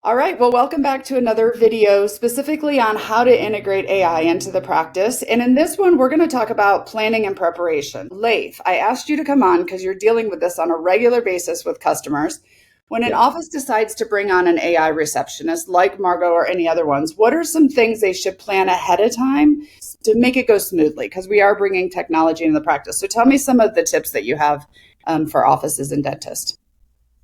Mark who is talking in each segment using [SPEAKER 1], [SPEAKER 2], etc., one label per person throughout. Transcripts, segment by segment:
[SPEAKER 1] All right, well, welcome back to another video specifically on how to integrate AI into the practice. And in this one, we're going to talk about planning and preparation. Leif, I asked you to come on because you're dealing with this on a regular basis with customers. When an
[SPEAKER 2] Yeah.
[SPEAKER 1] office decides to bring on an AI receptionist like Margo or any other ones, what are some things they should plan ahead of time to make it go smoothly? Because we are bringing technology into the practice. So tell me some of the tips that you have for offices and dentists.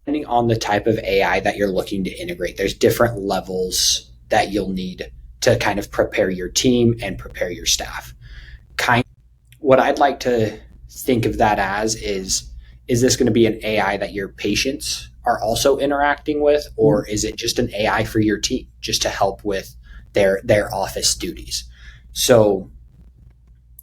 [SPEAKER 2] Depending on the type of AI that you're looking to integrate, there's different levels that you'll need to kind of prepare your team and prepare your staff. What I'd like to think of that as is this going to be an AI that your patients are also interacting with, or is it just an AI for your team just to help with their office duties? So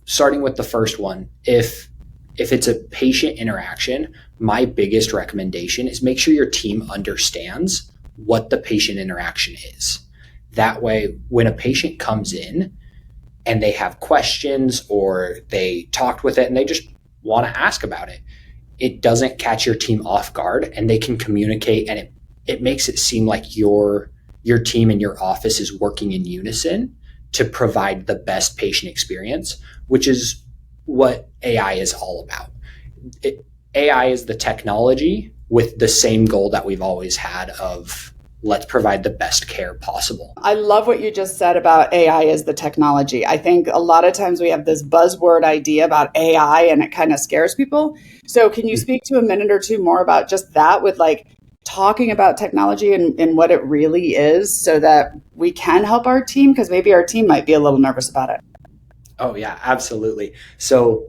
[SPEAKER 2] starting with the first one, if it's a patient interaction, my biggest recommendation is make sure your team understands what the patient interaction is. That way, when a patient comes in and they have questions or they talked with it and they just want to ask about it, it doesn't catch your team off guard and they can communicate, and it makes it seem like your team and your office is working in unison to provide the best patient experience, which is what AI is all about. AI is the technology with the same goal that we've always had of let's provide the best care possible.
[SPEAKER 1] I love what you just said about AI as the technology. I think a lot of times we have this buzzword idea about AI and it kind of scares people. So can you speak to a minute or two more about just that with like talking about technology and what it really is so that we can help our team? Because maybe our team might be a little nervous about it.
[SPEAKER 2] Oh yeah, absolutely. So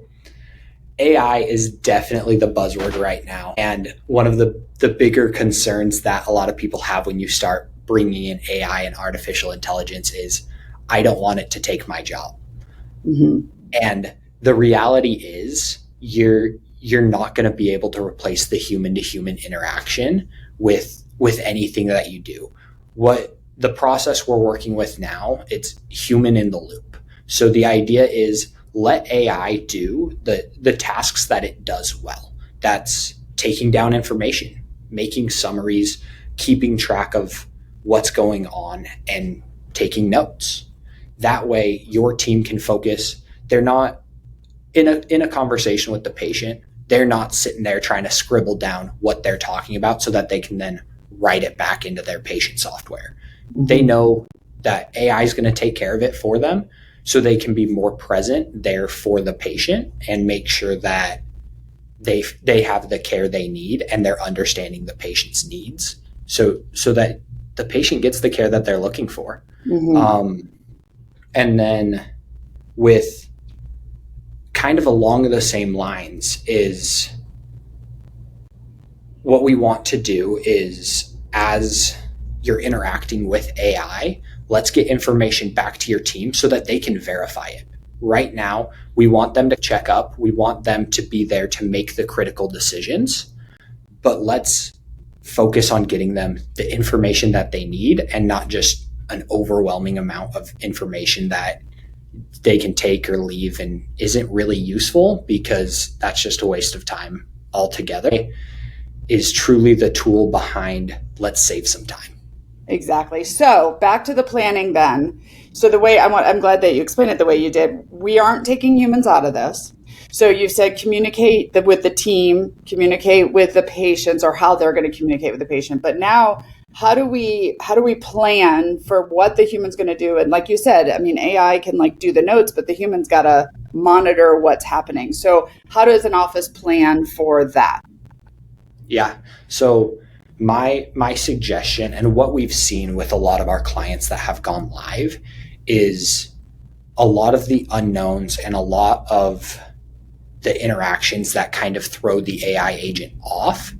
[SPEAKER 2] AI is definitely the buzzword right now. And one of the bigger concerns that a lot of people have when you start bringing in AI and artificial intelligence is, I don't want it to take my job.
[SPEAKER 1] Mm-hmm.
[SPEAKER 2] And the reality is you're not going to be able to replace the human to human interaction with anything that you do. What the process we're working with now, it's human in the loop. So the idea is let AI do the tasks that it does well. That's taking down information, making summaries, keeping track of what's going on, and taking notes. That way your team can focus. They're not in a conversation with the patient. They're not sitting there trying to scribble down what they're talking about so that they can then write it back into their patient software. Mm-hmm. They know that AI is going to take care of it for them, so they can be more present there for the patient and make sure that they have the care they need and they're understanding the patient's needs so that the patient gets the care that they're looking for. Mm-hmm. And then with kind of along the same lines is what we want to do is, as you're interacting with AI, let's get information back to your team so that they can verify it. Right now, we want them to check up. We want them to be there to make the critical decisions, but let's focus on getting them the information that they need and not just an overwhelming amount of information that they can take or leave and isn't really useful, because that's just a waste of time altogether. It is truly the tool behind let's save some time.
[SPEAKER 1] Exactly. So back to the planning then. So I'm glad that you explained it the way you did. We aren't taking humans out of this. So you said communicate with the team, communicate with the patients, or how they're going to communicate with the patient. But now, how do we plan for what the human's going to do? And like you said, I mean, AI can like do the notes, but the human's got to monitor what's happening. So how does an office plan for that?
[SPEAKER 2] Yeah. So my suggestion, and what we've seen with a lot of our clients that have gone live, is a lot of the unknowns and a lot of the interactions that kind of throw the AI agent off,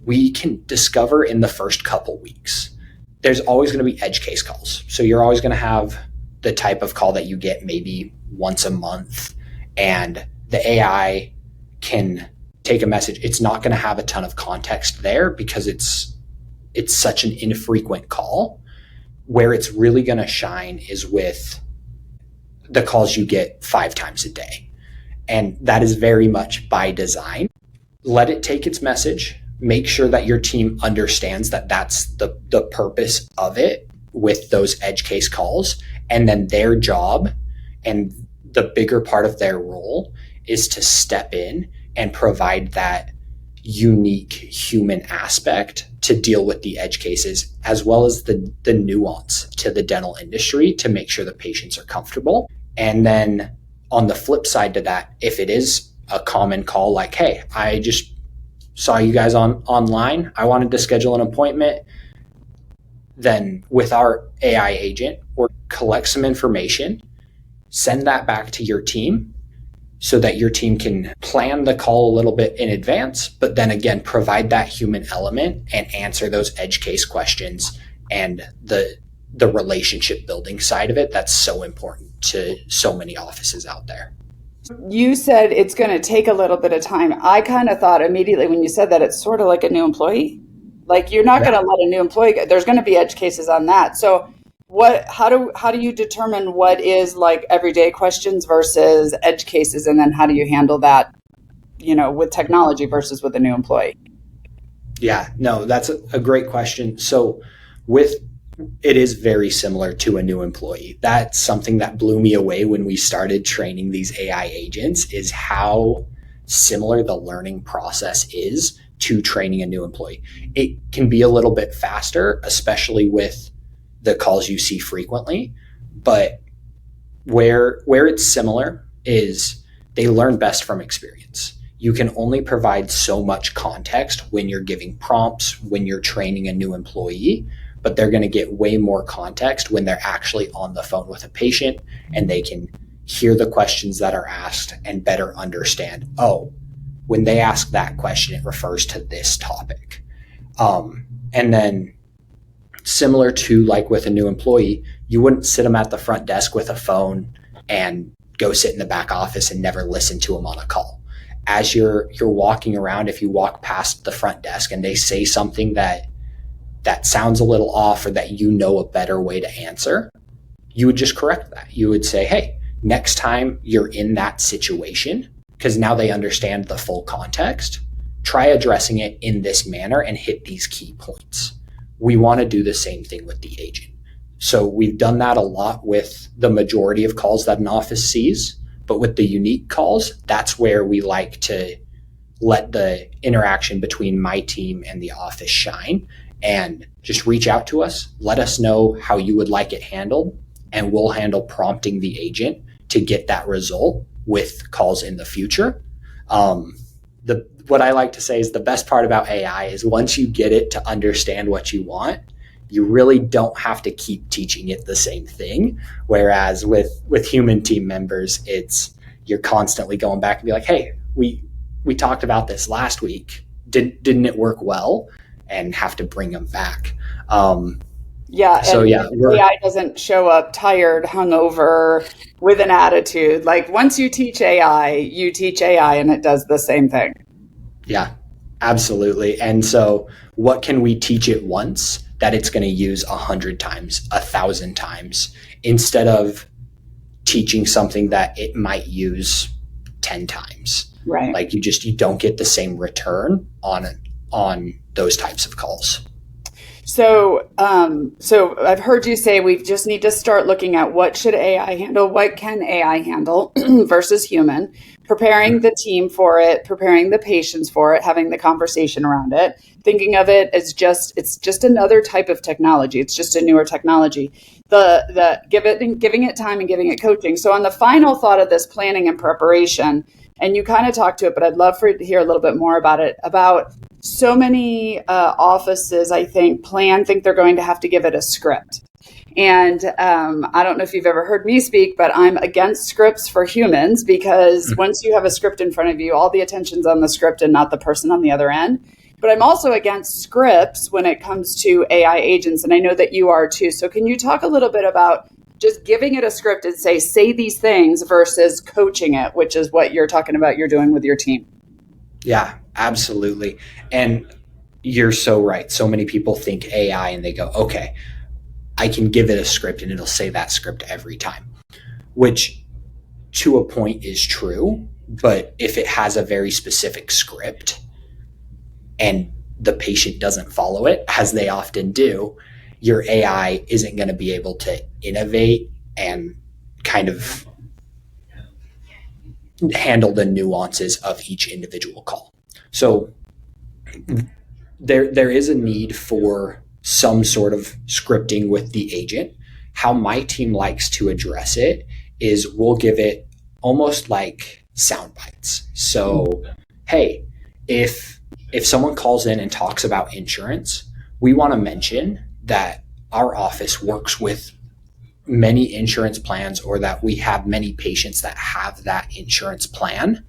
[SPEAKER 2] we can discover in the first couple weeks. There's always going to be edge case calls. So you're always going to have the type of call that you get maybe once a month, and the AI can take a message. It's not going to have a ton of context there because it's such an infrequent call. Where it's really going to shine is with the calls you get 5 times a day. And that is very much by design. Let it take its message, make sure that your team understands that that's the purpose of it with those edge case calls. And then their job and the bigger part of their role is to step in and provide that unique human aspect to deal with the edge cases, as well as the nuance to the dental industry to make sure the patients are comfortable. And then on the flip side to that, if it is a common call like, hey, I just saw you guys online, I wanted to schedule an appointment, then with our AI agent, or collect some information, send that back to your team so that your team can plan the call a little bit in advance, but then again, provide that human element and answer those edge case questions and the relationship building side of it that's so important to so many offices out there.
[SPEAKER 1] You said it's going to take a little bit of time. I kind of thought immediately when you said that it's sort of like a new employee. Like you're not going to let a new employee go. There's going to be edge cases on that. So how do you determine what is like everyday questions versus edge cases, and then how do you handle that, with technology versus with a new employee?
[SPEAKER 2] Yeah, no, that's a great question. So it is very similar to a new employee. That's something that blew me away when we started training these AI agents, is how similar the learning process is to training a new employee. It can be a little bit faster, especially with the calls you see frequently, but where it's similar is they learn best from experience. You can only provide so much context when you're giving prompts, when you're training a new employee, but they're going to get way more context when they're actually on the phone with a patient and they can hear the questions that are asked and better understand, oh, when they ask that question, it refers to this topic. And then similar to like with a new employee, you wouldn't sit them at the front desk with a phone and go sit in the back office and never listen to them on a call. As you're walking around, if you walk past the front desk and they say something that sounds a little off or that a better way to answer, you would just correct that. You would say, hey, next time you're in that situation, because now they understand the full context, try addressing it in this manner and hit these key points. We want to do the same thing with the agent. So we've done that a lot with the majority of calls that an office sees, but with the unique calls, that's where we like to let the interaction between my team and the office shine, and just reach out to us, let us know how you would like it handled, and we'll handle prompting the agent to get that result with calls in the future. What I like to say is the best part about AI is once you get it to understand what you want, you really don't have to keep teaching it the same thing. Whereas with human team members, you're constantly going back and be like, hey, we talked about this last week. Didn't it work well? And have to bring them back. AI
[SPEAKER 1] doesn't show up tired, hungover, with an attitude. Like once you teach AI, and it does the same thing.
[SPEAKER 2] Yeah, absolutely. And so what can we teach it once that it's going to use 100 times, 1,000 times, instead of teaching something that it might use 10 times?
[SPEAKER 1] Right.
[SPEAKER 2] Like you don't get the same return on those types of calls.
[SPEAKER 1] So I've heard you say we just need to start looking at what should AI handle, what can AI handle versus human, preparing the team for it, preparing the patients for it, having the conversation around it, thinking of it as it's just another type of technology. It's just a newer technology. Giving it time and giving it coaching. So on the final thought of this planning and preparation, and you kind of talked to it, but I'd love for you to hear a little bit more about it, about so many offices, I think they're going to have to give it a script. And I don't know if you've ever heard me speak, but I'm against scripts for humans because once you have a script in front of you, all the attention's on the script and not the person on the other end. But I'm also against scripts when it comes to AI agents, and I know that you are too. So can you talk a little bit about just giving it a script and say these things versus coaching it, which is what you're talking about you're doing with your team?
[SPEAKER 2] Yeah, absolutely. And you're so right. So many people think AI and they go, okay, I can give it a script and it'll say that script every time, which to a point is true. But if it has a very specific script and the patient doesn't follow it, as they often do, your AI isn't going to be able to innovate and kind of handle the nuances of each individual call. So there is a need for some sort of scripting with the agent. How my team likes to address it is we'll give it almost like sound bites. So, hey, if someone calls in and talks about insurance, we want to mention that our office works with many insurance plans, or that we have many patients that have that insurance plan.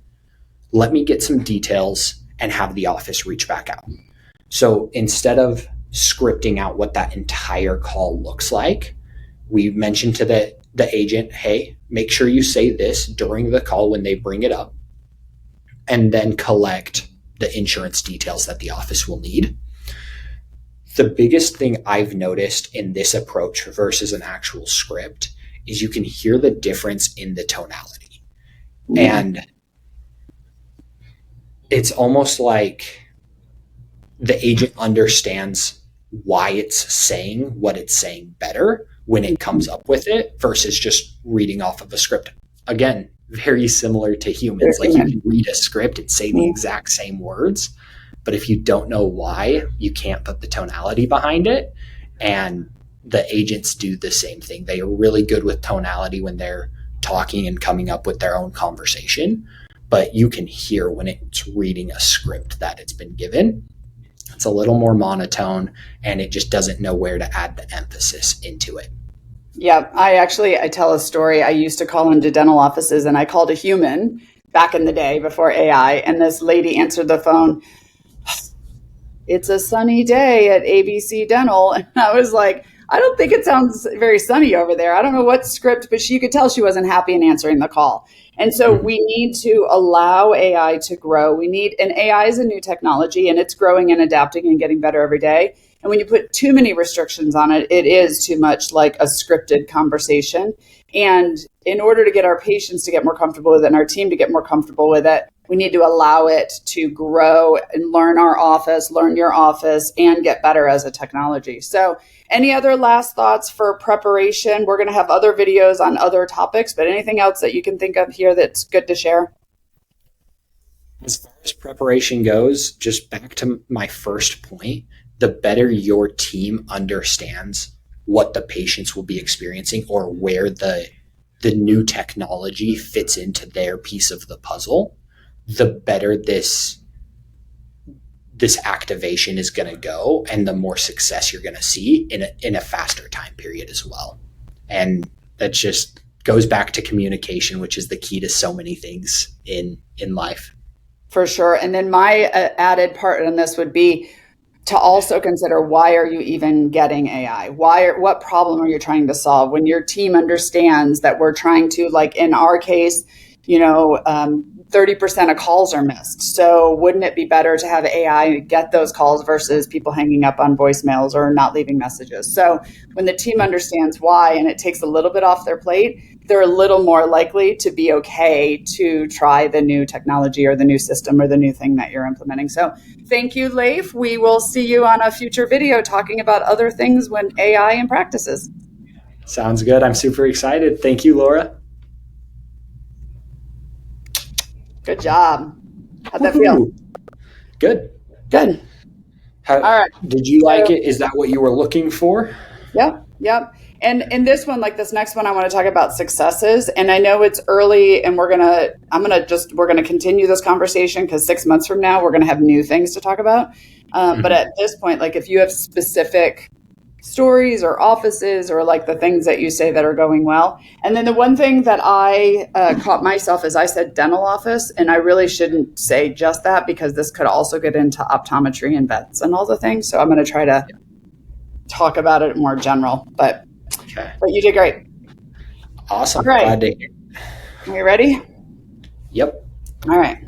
[SPEAKER 2] Let me get some details and have the office reach back out. So instead of scripting out what that entire call looks like, we mention to the agent, hey, make sure you say this during the call when they bring it up, and then collect the insurance details that the office will need. The biggest thing I've noticed in this approach versus an actual script is you can hear the difference in the tonality. Mm-hmm. And it's almost like the agent understands why it's saying what it's saying better when it comes up with it versus just reading off of a script. Again, very similar to humans. Like, you can read a script and say the exact same words, but if you don't know why, you can't put the tonality behind it. And the agents do the same thing. They are really good with tonality when they're talking and coming up with their own conversation, but you can hear when it's reading a script that it's been given. It's a little more monotone, and it just doesn't know where to add the emphasis into it.
[SPEAKER 1] Yeah, I tell a story. I used to call into dental offices, and I called a human back in the day before AI, and this lady answered the phone. It's a sunny day at ABC Dental. And I was like, I don't think it sounds very sunny over there. I don't know what script, but you could tell she wasn't happy in answering the call. And so we need to allow AI to grow. And AI is a new technology, and it's growing and adapting and getting better every day. And when you put too many restrictions on it, it is too much like a scripted conversation. And in order to get our patients to get more comfortable with it and our team to get more comfortable with it, we need to allow it to grow and learn our office, learn your office, and get better as a technology. So any other last thoughts for preparation? We're going to have other videos on other topics, but anything else that you can think of here that's good to share?
[SPEAKER 2] As far as preparation goes, just back to my first point, the better your team understands what the patients will be experiencing or where the new technology fits into their piece of the puzzle, the better this activation is going to go, and the more success you're going to see in a faster time period as well. And that just goes back to communication, which is the key to so many things in life.
[SPEAKER 1] For sure. And then my added part on this would be to also consider, why are you even getting AI? What problem are you trying to solve? When your team understands that we're trying to, like in our case, 30% of calls are missed. So wouldn't it be better to have AI get those calls versus people hanging up on voicemails or not leaving messages? So when the team understands why, and it takes a little bit off their plate, they're a little more likely to be okay to try the new technology or the new system or the new thing that you're implementing. So thank you, Leif. We will see you on a future video talking about other things when AI and practices.
[SPEAKER 2] Sounds good. I'm super excited. Thank you, Laura.
[SPEAKER 1] Good job. How'd that feel?
[SPEAKER 2] Good.
[SPEAKER 1] All right.
[SPEAKER 2] Did you like it? Is that what you were looking for?
[SPEAKER 1] Yep. And in this one, like this next one, I want to talk about successes. And I know it's early, and we're gonna continue this conversation because 6 months from now we're gonna have new things to talk about. But at this point, like if you have specific stories or offices or like the things that you say that are going well. And then the one thing that I caught myself is I said dental office, and I really shouldn't say just that because this could also get into optometry and vets and all the things. So I'm going to try to talk about it more general, but you did great.
[SPEAKER 2] Awesome.
[SPEAKER 1] All right. Are you ready?
[SPEAKER 2] Yep.
[SPEAKER 1] All right.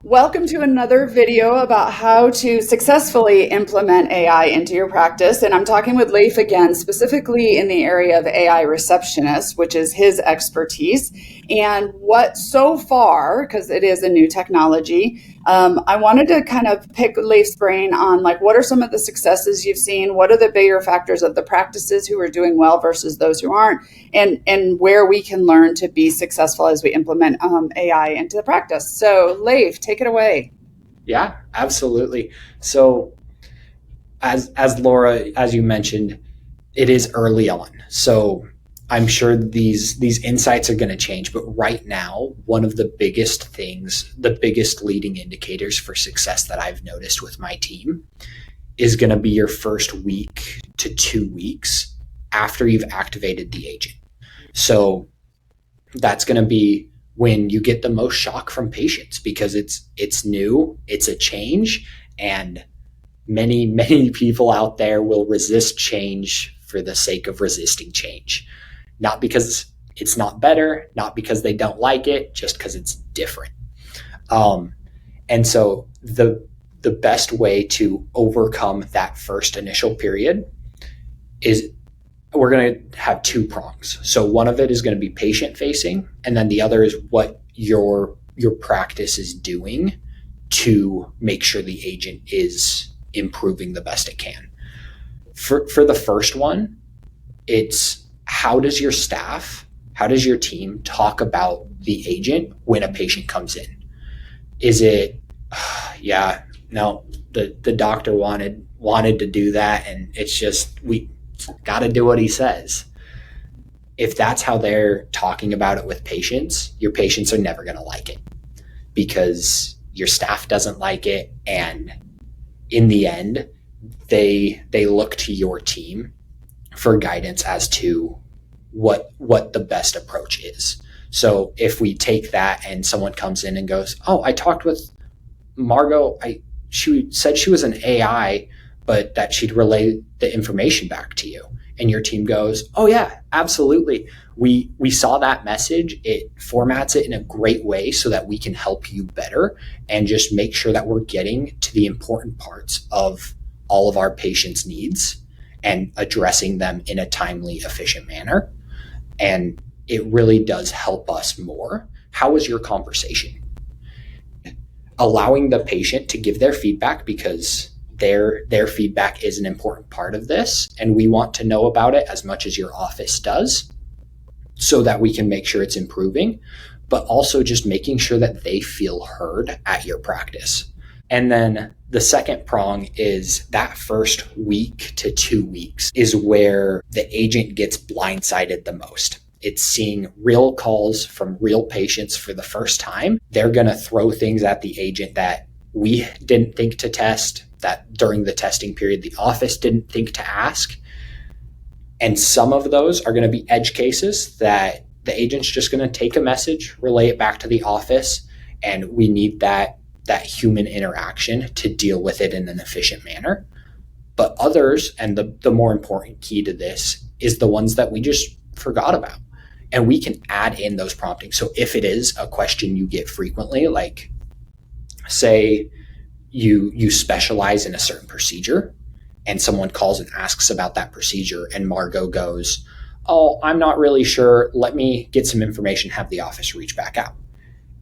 [SPEAKER 1] Welcome to another video about how to successfully implement AI into your practice. And I'm talking with Leif again, specifically in the area of AI receptionist, which is his expertise. And what so far, because it is a new technology, I wanted to kind of pick Leif's brain on like, what are some of the successes you've seen? What are the bigger factors of the practices who are doing well versus those who aren't? And where we can learn to be successful as we implement AI into the practice. So Leif, take it away.
[SPEAKER 2] Yeah, absolutely. So as Laura, as you mentioned, it is early on. So I'm sure these insights are going to change, but right now, one of the biggest things, the biggest leading indicators for success that I've noticed with my team is going to be your first week to 2 weeks after you've activated the agent. So that's going to be when you get the most shock from patients because it's new, it's a change, and many people out there will resist change for the sake of resisting change. Not because it's not better, not because they don't like it, just because it's different. And so the best way to overcome that first initial period is we're going to have two prongs. So one of it is going to be patient facing, and then the other is what your practice is doing to make sure the agent is improving the best it can. For the first one, it's how does your team talk about the agent when a patient comes in? Is it, no, the doctor wanted to do that, and it's just we got to do what he says. If that's how they're talking about it with patients, your patients are never going to like it because your staff doesn't like it, and in the end, they look to your team for guidance as to what the best approach is. So if we take that and someone comes in and goes, "Oh, I talked with Margo. She said she was an AI, but that she'd relay the information back to you." And your team goes, "Oh yeah, absolutely. We saw that message. It formats it in a great way so that we can help you better and just make sure that we're getting to the important parts of all of our patients' needs and addressing them in a timely, efficient manner." And it really does help us more. How was your conversation? Allowing the patient to give their feedback because their feedback is an important part of this, and we want to know about it as much as your office does so that we can make sure it's improving, but also just making sure that they feel heard at your practice. And then the second prong is that first week to 2 weeks is where the agent gets blindsided the most. It's seeing real calls from real patients for the first time. They're going to throw things at the agent that we didn't think to test, that during the testing period, the office didn't think to ask. And some of those are going to be edge cases that the agent's just going to take a message, relay it back to the office, and we need that human interaction to deal with it in an efficient manner. But others, and the more important key to this, is the ones that we just forgot about. And we can add in those promptings. So if it is a question you get frequently, like say you specialize in a certain procedure and someone calls and asks about that procedure and Margo goes, "Oh, I'm not really sure. Let me get some information, have the office reach back out."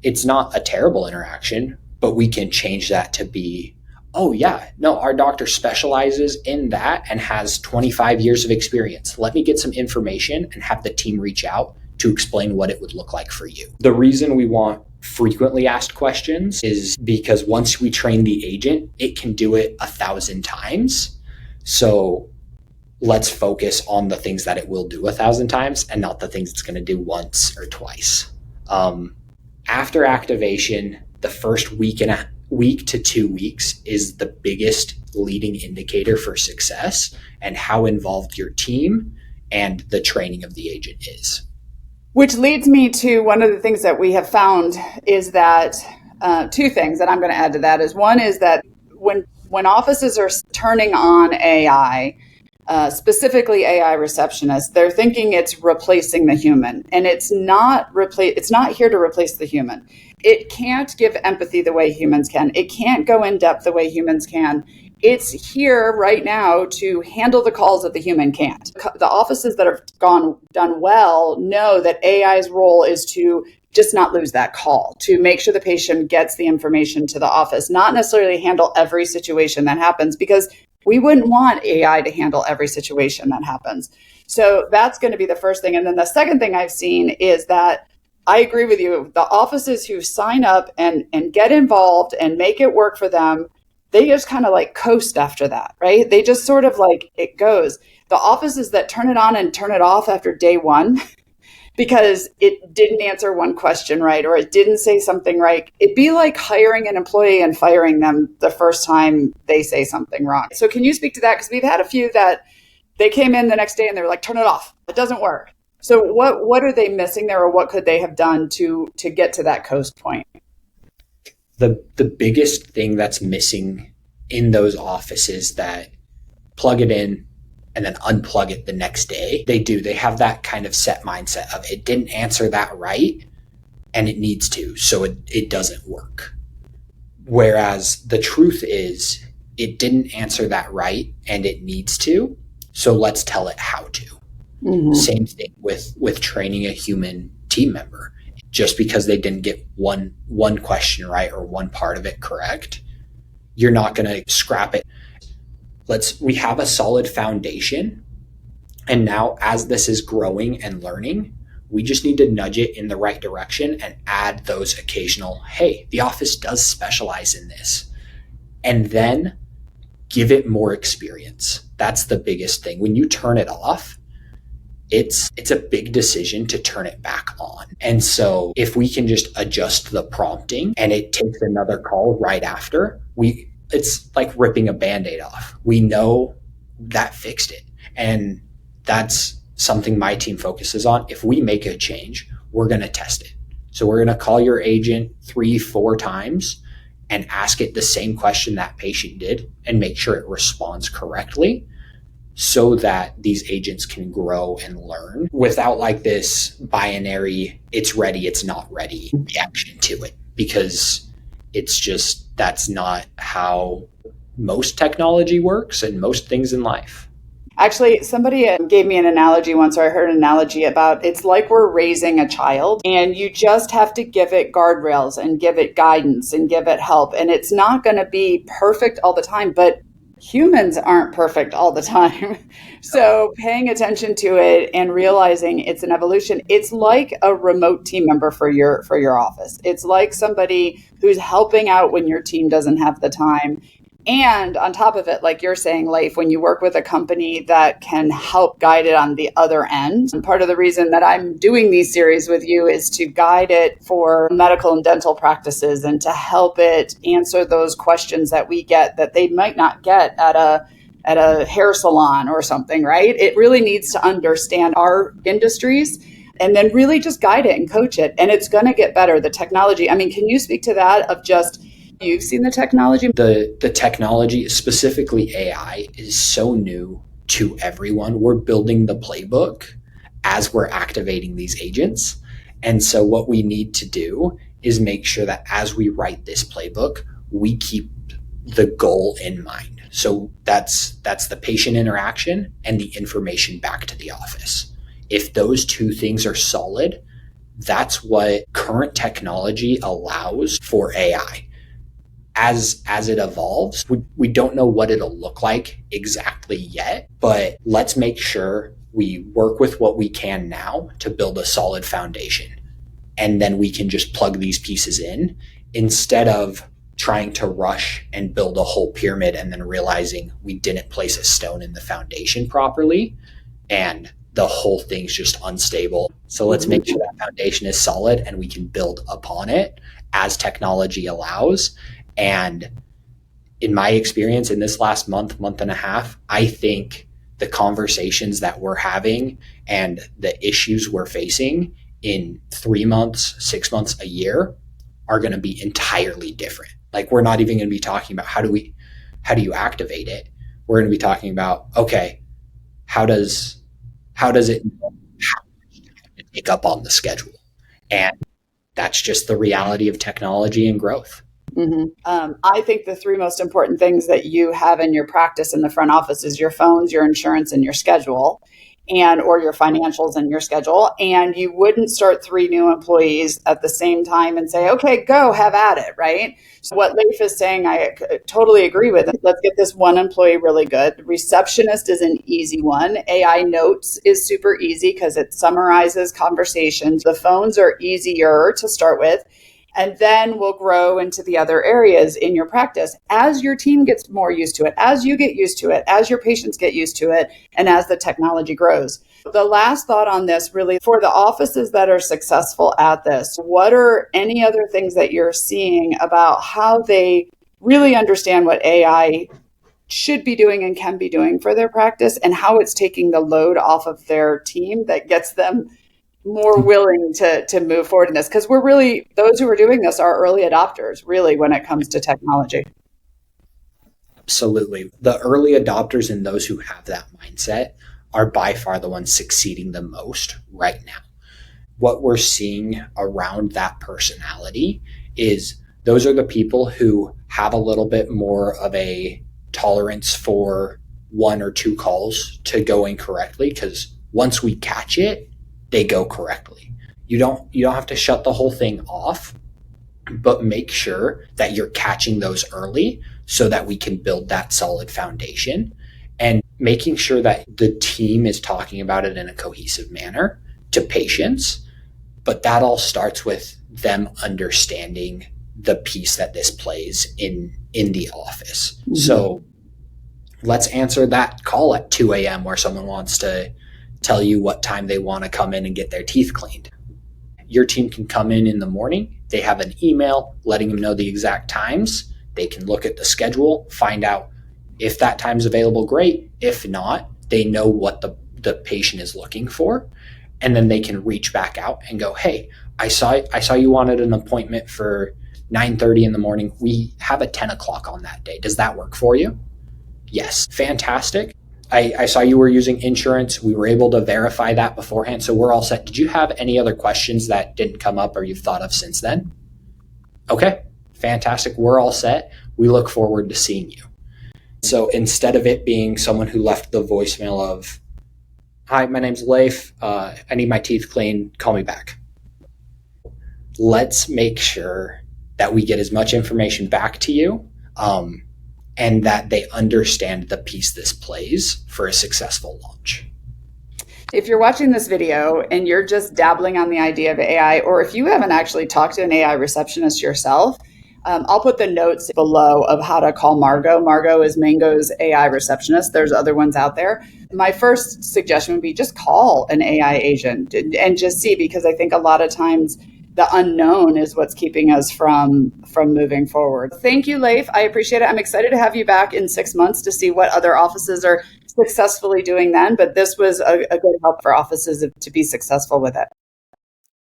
[SPEAKER 2] It's not a terrible interaction, but we can change that to be, "Oh yeah, no, our doctor specializes in that and has 25 years of experience. Let me get some information and have the team reach out to explain what it would look like for you." The reason we want frequently asked questions is because once we train the agent, it can do it 1,000 times. So let's focus on the things that it will do 1,000 times and not the things it's going to do once or twice. After activation, the first week to 2 weeks is the biggest leading indicator for success and how involved your team and the training of the agent is.
[SPEAKER 1] Which leads me to one of the things that we have found is that two things that I'm going to add to that is one is that when offices are turning on AI, specifically AI receptionists, they're thinking it's replacing the human, and it's not. It's not here to replace the human. It can't give empathy the way humans can. It can't go in depth the way humans can. It's here right now to handle the calls that the human can't. The offices that have done well know that AI's role is to just not lose that call, to make sure the patient gets the information to the office, not necessarily handle every situation that happens, because we wouldn't want AI to handle every situation that happens. So that's going to be the first thing. And then the second thing I've seen is that I agree with you. The offices who sign up and get involved and make it work for them, they just kind of like coast after that, right? They just sort of like it goes. The offices that turn it on and turn it off after day one, because it didn't answer one question right, or it didn't say something right. It'd be like hiring an employee and firing them the first time they say something wrong. So can you speak to that? Because we've had a few that they came in the next day and they were like, turn it off. It doesn't work. So what are they missing there, or what could they have done to get to that coast point?
[SPEAKER 2] The biggest thing that's missing in those offices that plug it in and then unplug it the next day, they have that kind of set mindset of it didn't answer that right and it needs to, so it doesn't work. Whereas the truth is it didn't answer that right and it needs to, so let's tell it how to. Mm-hmm. Same thing with training a human team member. Just because they didn't get one question right or one part of it correct, you're not going to scrap it. We have a solid foundation. And now as this is growing and learning, we just need to nudge it in the right direction and add those occasional, hey, the office does specialize in this. And then give it more experience. That's the biggest thing. When you turn it off, it's a big decision to turn it back on. And so if we can just adjust the prompting and it takes another call right after, it's like ripping a Band-Aid off. We know that fixed it. And that's something my team focuses on. If we make a change, we're going to test it. So we're going to call your agent 3-4 times and ask it the same question that patient did and make sure it responds correctly, so that these agents can grow and learn without like this binary, it's ready, it's not ready reaction to it. Because that's not how most technology works and most things in life.
[SPEAKER 1] Actually, somebody gave me an analogy once, or I heard an analogy about it's like we're raising a child and you just have to give it guardrails and give it guidance and give it help. And it's not going to be perfect all the time, but humans aren't perfect all the time. So paying attention to it and realizing it's an evolution, it's like a remote team member for your office. It's like somebody who's helping out when your team doesn't have the time. And on top of it, like you're saying, Leif, when you work with a company that can help guide it on the other end. And part of the reason that I'm doing these series with you is to guide it for medical and dental practices and to help it answer those questions that we get that they might not get at a hair salon or something, right? It really needs to understand our industries and then really just guide it and coach it. And it's going to get better. The technology, I mean, can you speak to that of just, you've seen the technology?
[SPEAKER 2] The technology, specifically AI, is so new to everyone. We're building the playbook as we're activating these agents. And so what we need to do is make sure that as we write this playbook, we keep the goal in mind. So that's the patient interaction and the information back to the office. If those two things are solid, that's what current technology allows for AI. As it evolves, we don't know what it'll look like exactly yet, but let's make sure we work with what we can now to build a solid foundation. And then we can just plug these pieces in instead of trying to rush and build a whole pyramid and then realizing we didn't place a stone in the foundation properly and the whole thing's just unstable. So let's make sure that foundation is solid and we can build upon it as technology allows. And in my experience in this last month and a half, I think the conversations that we're having and the issues we're facing in 3 months, 6 months, a year are going to be entirely different. Like, we're not even going to be talking about how do you activate it. We're going to be talking about, okay, how does it know how much time to take up on the schedule? And that's just the reality of technology and growth.
[SPEAKER 1] I think the three most important things that you have in your practice in the front office is your phones, your insurance, and your schedule, and or your financials and your schedule. And you wouldn't start three new employees at the same time and say, okay, go have at it, right? So what Leif is saying, I totally agree with. Let's get this one employee really good. Receptionist is an easy one. AI notes is super easy because it summarizes conversations. The phones are easier to start with. And then we'll grow into the other areas in your practice as your team gets more used to it, as you get used to it, as your patients get used to it, and as the technology grows. The last thought on this, really, for the offices that are successful at this, what are any other things that you're seeing about how they really understand what AI should be doing and can be doing for their practice, and how it's taking the load off of their team that gets them more willing to move forward in this? Because we're really, those who are doing this are early adopters, really, when it comes to technology.
[SPEAKER 2] Absolutely. The early adopters and those who have that mindset are by far the ones succeeding the most right now. What we're seeing around that personality is those are the people who have a little bit more of a tolerance for one or two calls to go incorrectly, because once we catch it, they go correctly. You don't have to shut the whole thing off, but make sure that you're catching those early so that we can build that solid foundation, and making sure that the team is talking about it in a cohesive manner to patients. But that all starts with them understanding the piece that this plays in the office. Mm-hmm. So let's answer that call at 2 a.m. where someone wants to tell you what time they want to come in and get their teeth cleaned. Your team can come in the morning. They have an email letting them know the exact times. They can look at the schedule, find out if that time's available, great. If not, they know what the patient is looking for. And then they can reach back out and go, hey, I saw you wanted an appointment for 9:30 in the morning. We have a 10 o'clock on that day. Does that work for you? Yes. Fantastic. I saw you were using insurance. We were able to verify that beforehand, so we're all set. Did you have any other questions that didn't come up or you've thought of since then? Okay, fantastic. We're all set. We look forward to seeing you. So instead of it being someone who left the voicemail of, hi, my name's Leif. I need my teeth cleaned. Call me back. Let's make sure that we get as much information back to you, and that they understand the piece this plays for a successful launch.
[SPEAKER 1] If you're watching this video and you're just dabbling on the idea of AI, or if you haven't actually talked to an AI receptionist yourself, I'll put the notes below of how to call Margo. Margo is Mango's AI receptionist. There's other ones out there. My first suggestion would be just call an AI agent and just see, because I think a lot of times the unknown is what's keeping us from moving forward. Thank you, Leif. I appreciate it. I'm excited to have you back in 6 months to see what other offices are successfully doing then. But this was a good help for offices to be successful with it.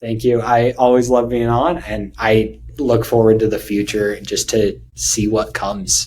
[SPEAKER 2] Thank you. I always love being on, and I look forward to the future just to see what comes.